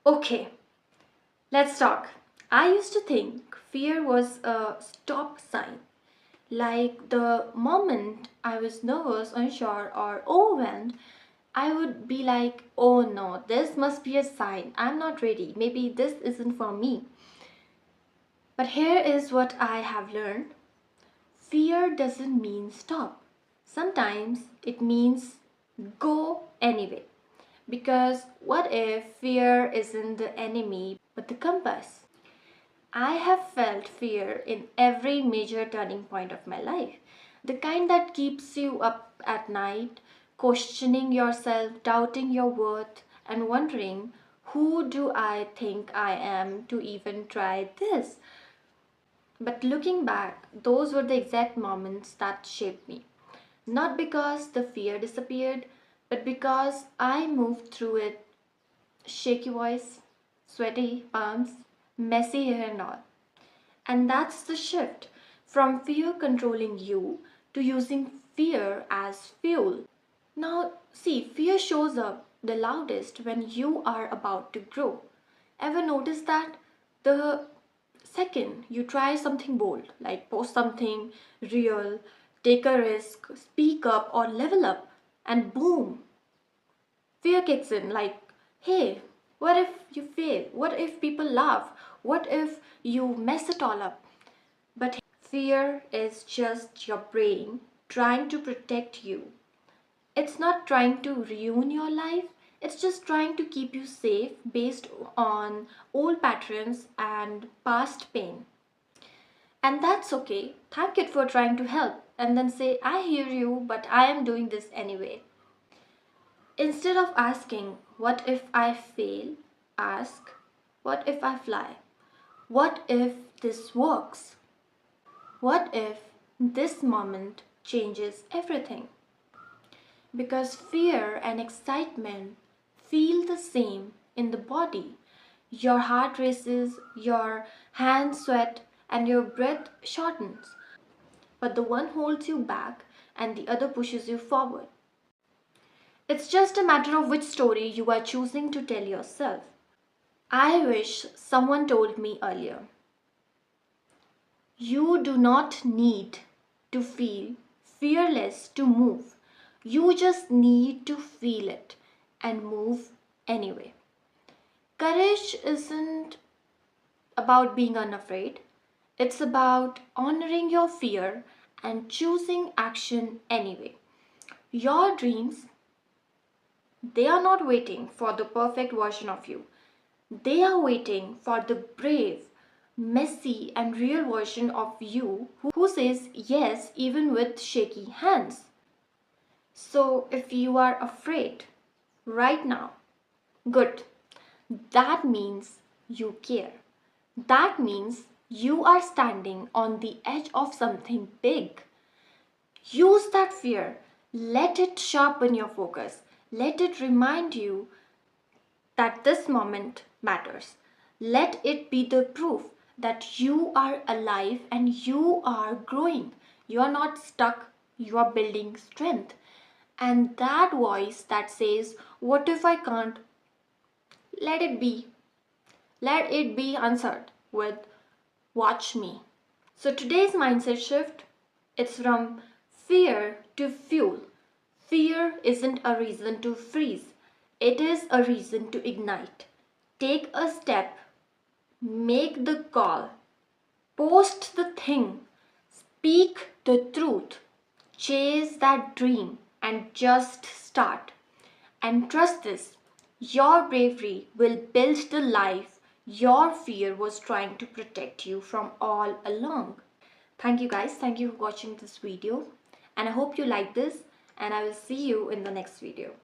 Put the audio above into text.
Okay, let's talk. I used to think fear was a stop sign. Like the moment I was nervous, unsure, or overwhelmed, I would be like, oh no, this must be a sign. I'm not ready. Maybe this isn't for me. But here is what I have learned: fear doesn't mean stop. Sometimes it means go anyway. Because what if fear isn't the enemy but the compass? I have felt fear in every major turning point of my life. The kind that keeps you up at night, questioning yourself, doubting your worth, and wondering, who do I think I am to even try this? But looking back, those were the exact moments that shaped me. Not because the fear disappeared, but because I moved through it, shaky voice, sweaty palms, messy hair and all. And that's the shift from fear controlling you to using fear as fuel. Now, see, fear shows up the loudest when you are about to grow. Ever notice that? The second you try something bold, like post something real, take a risk, speak up, or level up, and boom, fear kicks in like, hey, what if you fail? What if people laugh? What if you mess it all up? But fear is just your brain trying to protect you. It's not trying to ruin your life, it's just trying to keep you safe based on old patterns and past pain. And that's okay. Thank it for trying to help and then say, I hear you, but I am doing this anyway. Instead of asking, what if I fail? Ask, what if I fly? What if this works? What if this moment changes everything? Because fear and excitement feel the same in the body. Your heart races, your hands sweat, and your breath shortens. But the one holds you back and the other pushes you forward. It's just a matter of which story you are choosing to tell yourself. I wish someone told me earlier. You do not need to feel fearless to move. You just need to feel it and move anyway. Courage isn't about being unafraid, it's about honoring your fear and choosing action anyway. Your dreams, they are not waiting for the perfect version of you. They are waiting for the brave, messy, and real version of you who says yes even with shaky hands. So, if you are afraid right now, good. That means you care. That means you are standing on the edge of something big. Use that fear. Let it sharpen your focus. Let it remind you that this moment matters. Let it be the proof that you are alive and you are growing. You are not stuck, you are building strength. And that voice that says, what if I can't? Let it be. Let it be answered with, watch me. So today's mindset shift, it's from fear to fuel. Fear isn't a reason to freeze. It is a reason to ignite. Take a step, make the call, post the thing, speak the truth, chase that dream, and just start. And trust this, your bravery will build the life your fear was trying to protect you from all along. Thank you guys. Thank you for watching this video. And I hope you like this. And I will see you in the next video.